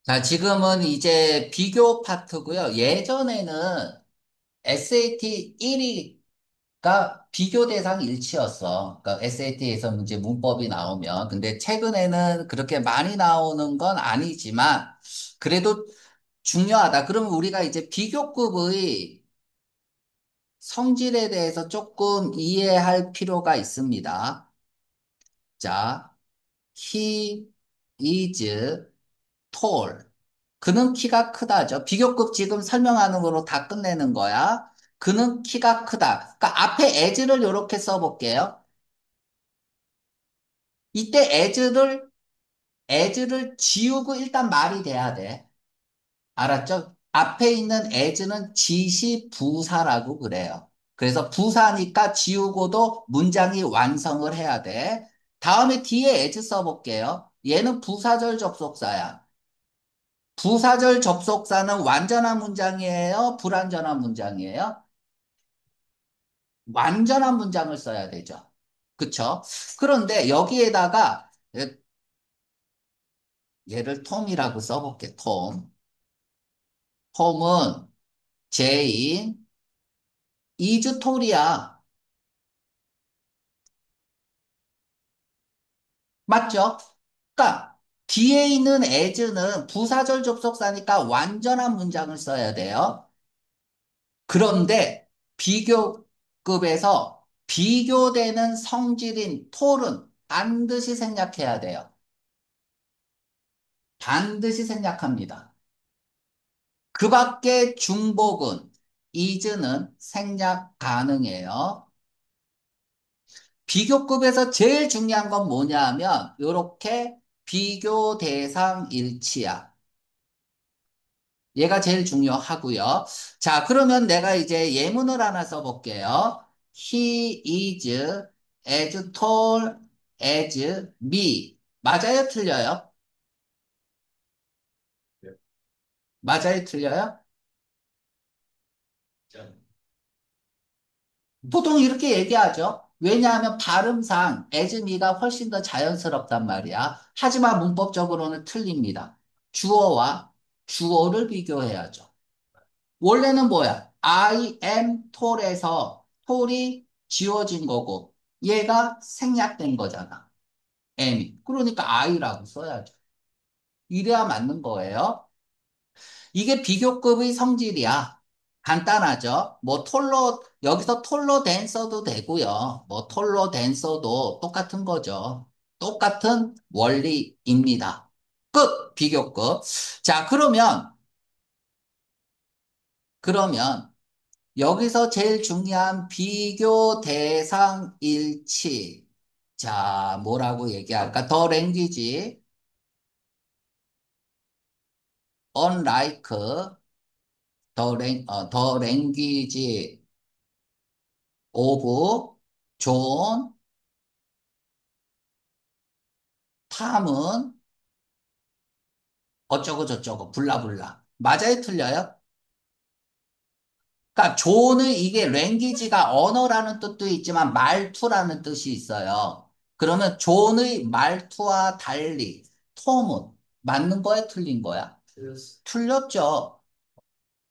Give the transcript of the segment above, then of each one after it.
자, 지금은 이제 비교 파트고요. 예전에는 SAT 1위가 비교 대상 일치였어. 그러니까 SAT에서 문제 문법이 나오면. 근데 최근에는 그렇게 많이 나오는 건 아니지만, 그래도 중요하다. 그러면 우리가 이제 비교급의 성질에 대해서 조금 이해할 필요가 있습니다. 자, he is tall. 그는 키가 크다죠. 비교급 지금 설명하는 거로 다 끝내는 거야. 그는 키가 크다. 그러니까 앞에 as를 이렇게 써볼게요. 이때 as를 지우고 일단 말이 돼야 돼. 알았죠? 앞에 있는 as는 지시 부사라고 그래요. 그래서 부사니까 지우고도 문장이 완성을 해야 돼. 다음에 뒤에 as 써볼게요. 얘는 부사절 접속사야. 부사절 접속사는 완전한 문장이에요? 불완전한 문장이에요? 완전한 문장을 써야 되죠. 그쵸? 그런데 여기에다가 얘를 톰이라고 써볼게, 톰. 톰은 제인 이즈톨이야. 맞죠? 그러니까 뒤에 있는 as는 부사절 접속사니까 완전한 문장을 써야 돼요. 그런데 비교급에서 비교되는 성질인 톨은 반드시 생략해야 돼요. 반드시 생략합니다. 그 밖에 중복은 is는 생략 가능해요. 비교급에서 제일 중요한 건 뭐냐 하면 이렇게 비교 대상 일치야. 얘가 제일 중요하고요. 자, 그러면 내가 이제 예문을 하나 써볼게요. He is as tall as me. 맞아요? 틀려요? 맞아요? 틀려요? 보통 이렇게 얘기하죠. 왜냐하면 발음상 as me가 훨씬 더 자연스럽단 말이야. 하지만 문법적으로는 틀립니다. 주어와 주어를 비교해야죠. 원래는 뭐야? I am tall에서 tall이 지워진 거고 얘가 생략된 거잖아. am이. 그러니까 I라고 써야죠. 이래야 맞는 거예요. 이게 비교급의 성질이야. 간단하죠? 뭐 여기서 톨로 댄서도 되고요. 뭐 톨로 댄서도 똑같은 거죠. 똑같은 원리입니다. 끝! 비교급. 자, 그러면 여기서 제일 중요한 비교 대상 일치. 자, 뭐라고 얘기할까? 더 랭귀지, unlike, 더 랭귀지 오브 존, 탐은 어쩌고 저쩌고, 블라블라. 맞아요? 틀려요? 그러니까 존은 이게 랭귀지가 언어라는 뜻도 있지만 말투라는 뜻이 있어요. 그러면 존의 말투와 달리 톰은 맞는 거야? 틀린 거야? 틀렸죠.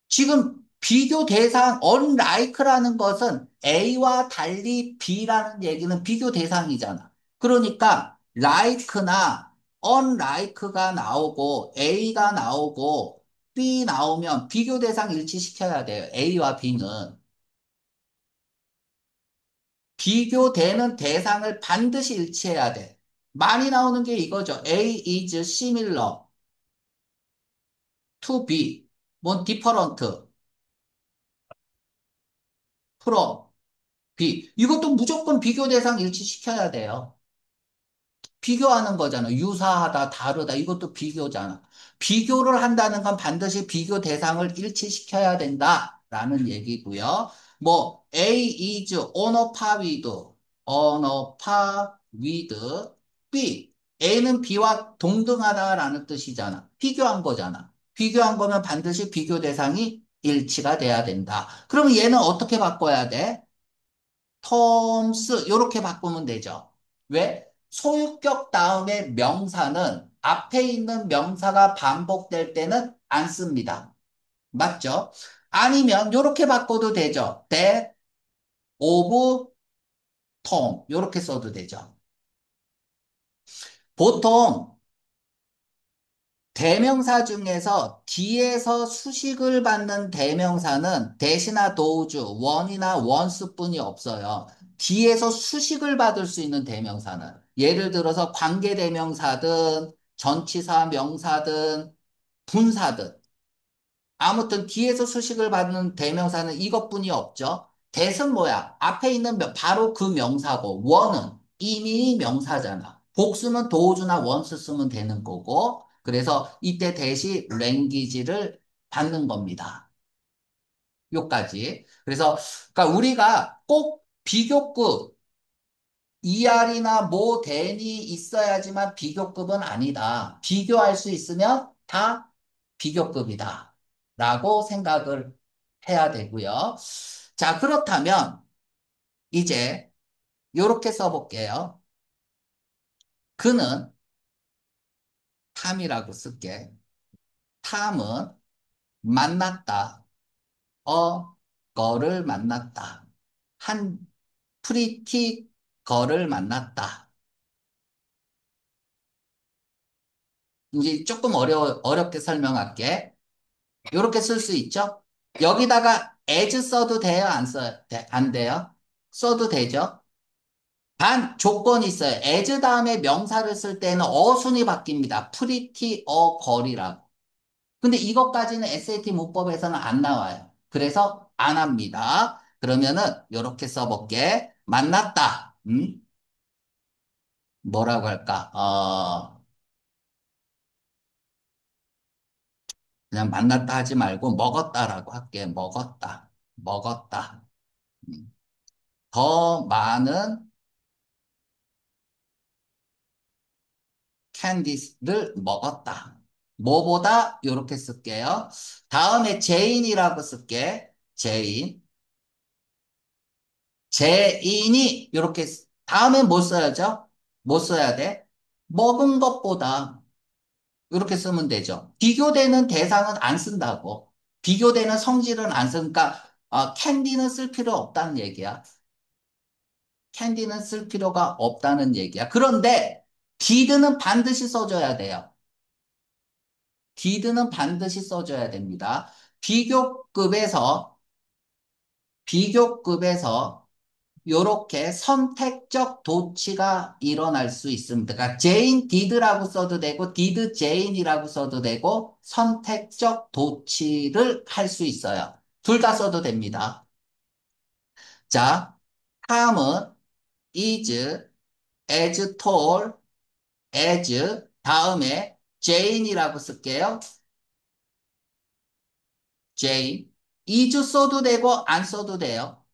지금 비교 대상 unlike라는 것은 A와 달리 B라는 얘기는 비교 대상이잖아. 그러니까 like나 unlike가 나오고 A가 나오고 B 나오면 비교 대상 일치시켜야 돼요. A와 B는. 비교되는 대상을 반드시 일치해야 돼. 많이 나오는 게 이거죠. A is similar to B. 뭔 different from 이것도 무조건 비교 대상 일치시켜야 돼요. 비교하는 거잖아. 유사하다, 다르다. 이것도 비교잖아. 비교를 한다는 건 반드시 비교 대상을 일치시켜야 된다라는 얘기고요. 뭐 A is on a par with B. A는 B와 동등하다라는 뜻이잖아. 비교한 거잖아. 비교한 거면 반드시 비교 대상이 일치가 돼야 된다. 그러면 얘는 어떻게 바꿔야 돼? 톰스 이렇게 바꾸면 되죠. 왜? 소유격 다음에 명사는 앞에 있는 명사가 반복될 때는 안 씁니다. 맞죠? 아니면 이렇게 바꿔도 되죠. that, of, tom 이렇게 써도 되죠. 보통 대명사 중에서 뒤에서 수식을 받는 대명사는 대시나 도우주, 원이나 원스뿐이 없어요. 뒤에서 수식을 받을 수 있는 대명사는 예를 들어서 관계대명사든 전치사 명사든 분사든 아무튼 뒤에서 수식을 받는 대명사는 이것뿐이 없죠. 대은 뭐야? 앞에 있는 바로 그 명사고 원은 이미 명사잖아. 복수는 도우주나 원스 쓰면 되는 거고 그래서 이때 대시 랭귀지를 받는 겁니다. 요까지. 그래서 그러니까 우리가 꼭 비교급 ER이나 뭐 대니 있어야지만 비교급은 아니다. 비교할 수 있으면 다 비교급이다. 라고 생각을 해야 되고요. 자, 그렇다면 이제 이렇게 써볼게요. 그는 탐이라고 쓸게. 탐은 만났다. 거를 만났다. 한 프리티 거를 만났다. 이제 조금 어렵게 설명할게. 이렇게 쓸 수 있죠? 여기다가 as 써도 돼요? 안 돼요? 써도 되죠? 단 조건이 있어요. as 다음에 명사를 쓸 때는 어순이 바뀝니다. pretty, 걸이라고. 근데 이것까지는 SAT 문법에서는 안 나와요. 그래서 안 합니다. 그러면은 이렇게 써볼게. 만났다. 뭐라고 할까? 그냥 만났다 하지 말고 먹었다라고 할게. 먹었다. 먹었다. 음. 더 많은 캔디스를 먹었다. 뭐보다 이렇게 쓸게요. 다음에 제인이라고 쓸게. 제인. 제인이 이렇게 다음에 뭐 써야죠? 뭐 써야 돼? 먹은 것보다 이렇게 쓰면 되죠. 비교되는 대상은 안 쓴다고. 비교되는 성질은 안 쓰니까 캔디는 쓸 필요 없다는 얘기야. 캔디는 쓸 필요가 없다는 얘기야. 그런데 did는 반드시 써줘야 돼요. did는 반드시 써줘야 됩니다. 비교급에서, 비교급에서 요렇게 선택적 도치가 일어날 수 있습니다. 그러니까 Jane did라고 써도 되고, did Jane이라고 써도 되고, 선택적 도치를 할 수 있어요. 둘 다 써도 됩니다. 자, 다음은 is, as tall, as, 다음에 Jane이라고 쓸게요. Jane. is 써도 되고, 안 써도 돼요.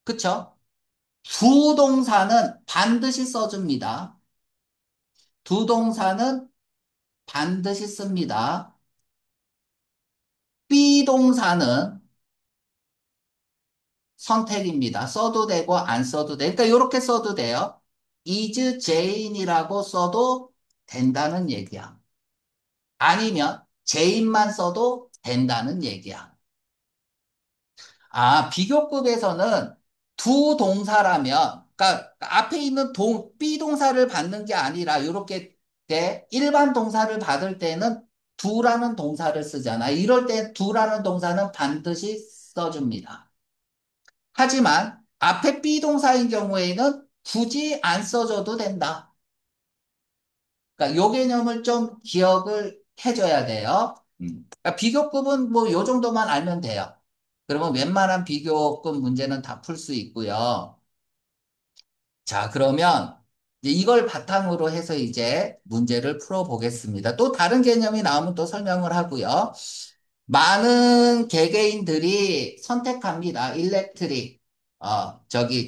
그쵸? 두 동사는 반드시 써줍니다. 두 동사는 반드시 씁니다. 비동사는 선택입니다. 써도 되고 안 써도 돼. 그러니까 이렇게 써도 돼요. is Jane이라고 써도 된다는 얘기야. 아니면 Jane만 써도 된다는 얘기야. 비교급에서는 두 동사라면, 그러니까 앞에 있는 비동사를 받는 게 아니라 이렇게 돼. 일반 동사를 받을 때는 두라는 동사를 쓰잖아. 이럴 때 두라는 동사는 반드시 써줍니다. 하지만 앞에 비동사인 경우에는 굳이 안 써줘도 된다. 그러니까 요 개념을 좀 기억을 해줘야 돼요. 그러니까 비교급은 뭐 요 정도만 알면 돼요. 그러면 웬만한 비교급 문제는 다 풀 수 있고요. 자, 그러면 이제 이걸 바탕으로 해서 이제 문제를 풀어보겠습니다. 또 다른 개념이 나오면 또 설명을 하고요. 많은 개개인들이 선택합니다. 일렉트릭,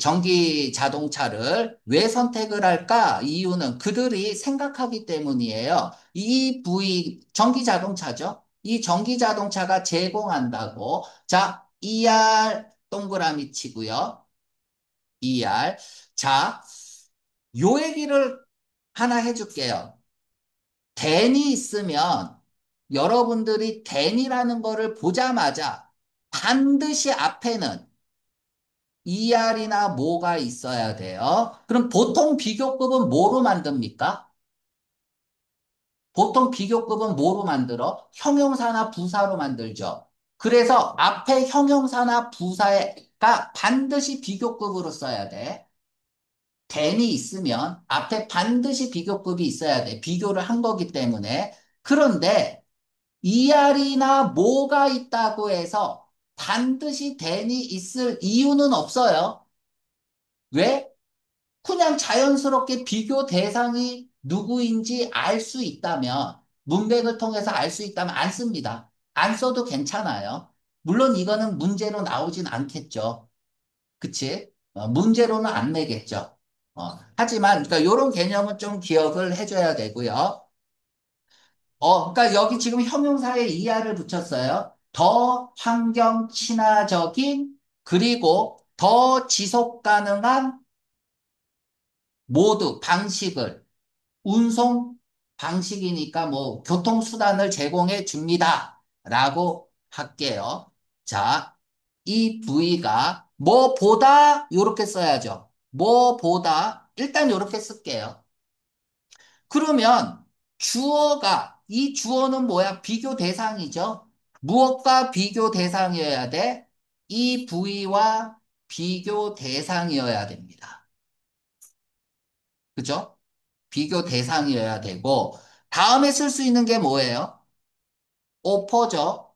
전기 자동차를 왜 선택을 할까? 이유는 그들이 생각하기 때문이에요. 이 부위, 전기 자동차죠? 이 전기 자동차가 제공한다고. 자, ER 동그라미 치고요. ER. 자, 요 얘기를 하나 해줄게요. than이 있으면 여러분들이 than이라는 거를 보자마자 반드시 앞에는 er이나 뭐가 있어야 돼요. 그럼 보통 비교급은 뭐로 만듭니까? 보통 비교급은 뭐로 만들어? 형용사나 부사로 만들죠. 그래서 앞에 형용사나 부사가 반드시 비교급으로 써야 돼. than이 있으면 앞에 반드시 비교급이 있어야 돼. 비교를 한 거기 때문에. 그런데 ER이나 뭐가 있다고 해서 반드시 than이 있을 이유는 없어요. 왜? 그냥 자연스럽게 비교 대상이 누구인지 알 수 있다면, 문맥을 통해서 알 수 있다면 안 씁니다. 안 써도 괜찮아요. 물론 이거는 문제로 나오진 않겠죠. 그치? 문제로는 안 내겠죠. 하지만, 그러니까 이런 개념은 좀 기억을 해줘야 되고요. 그러니까 여기 지금 형용사에 이하를 붙였어요. 더 환경 친화적인, 그리고 더 지속 가능한 모두 방식을 운송 방식이니까 뭐 교통수단을 제공해 줍니다. 라고 할게요. 자, 이 부위가 뭐보다 이렇게 써야죠. 뭐보다 일단 이렇게 쓸게요. 그러면 주어가 이 주어는 뭐야? 비교 대상이죠. 무엇과 비교 대상이어야 돼? 이 부위와 비교 대상이어야 됩니다. 그죠? 비교 대상이어야 되고, 다음에 쓸 수 있는 게 뭐예요? 오퍼죠.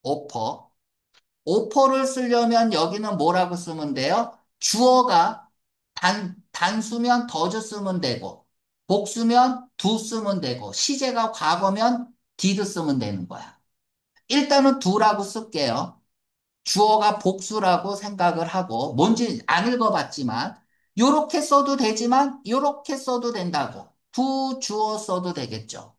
오퍼. 오퍼를 쓰려면 여기는 뭐라고 쓰면 돼요? 주어가 단수면 더즈 쓰면 되고, 복수면 두 쓰면 되고, 시제가 과거면 did 쓰면 되는 거야. 일단은 두라고 쓸게요. 주어가 복수라고 생각을 하고, 뭔지 안 읽어봤지만, 요렇게 써도 되지만, 요렇게 써도 된다고. 두 주어 써도 되겠죠.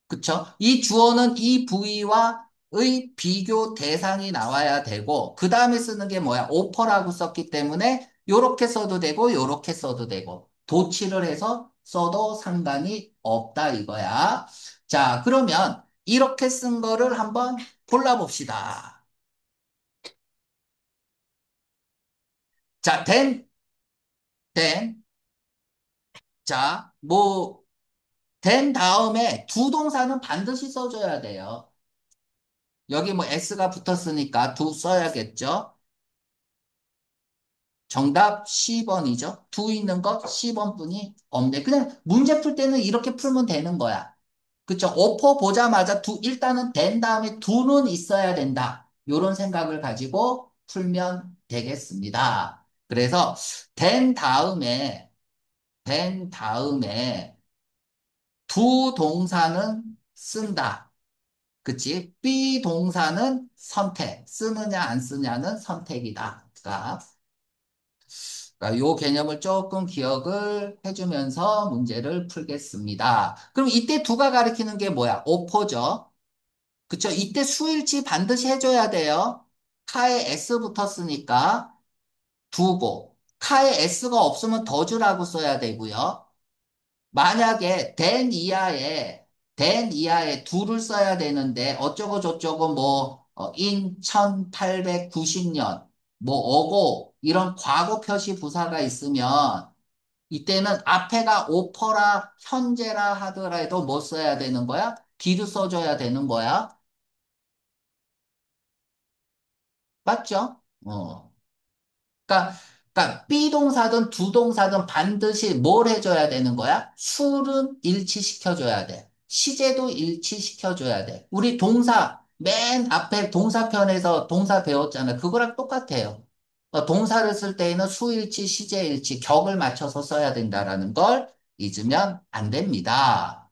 그쵸? 이 주어는 이 부위와 의 비교 대상이 나와야 되고, 그 다음에 쓰는 게 뭐야? 오퍼라고 썼기 때문에, 요렇게 써도 되고, 요렇게 써도 되고, 도치를 해서 써도 상관이 없다 이거야. 자, 그러면 이렇게 쓴 거를 한번 골라봅시다. 자, then, 자, then 다음에 두 동사는 반드시 써줘야 돼요. 여기 뭐 s가 붙었으니까 두 써야겠죠? 정답 10번이죠. 두 있는 것 10번뿐이 없네. 그냥 문제 풀 때는 이렇게 풀면 되는 거야. 그쵸? 오퍼 보자마자 일단은 된 다음에 두는 있어야 된다. 요런 생각을 가지고 풀면 되겠습니다. 그래서 된 다음에, 된 다음에 두 동사는 쓴다. 그치? be 동사는 선택. 쓰느냐 안 쓰냐는 선택이다. 그러니까 요 개념을 조금 기억을 해주면서 문제를 풀겠습니다. 그럼 이때 두가 가리키는 게 뭐야? 오퍼죠. 그쵸? 이때 수일치 반드시 해줘야 돼요. 카에 S 붙었으니까 두고, 카에 S가 없으면 더주라고 써야 되고요. 만약에 된 이하에 두를 써야 되는데 어쩌고 저쩌고 인 1890년 뭐 어고 이런 과거 표시 부사가 있으면 이때는 앞에가 오퍼라 현재라 하더라도 뭐 써야 되는 거야? did 써줘야 되는 거야. 맞죠? 그러니까, 그러니까 비동사든 두동사든 반드시 뭘 해줘야 되는 거야? 술은 일치시켜줘야 돼. 시제도 일치시켜줘야 돼. 우리 동사, 맨 앞에 동사편에서 동사 배웠잖아. 그거랑 똑같아요. 동사를 쓸 때에는 수일치, 시제일치, 격을 맞춰서 써야 된다라는 걸 잊으면 안 됩니다.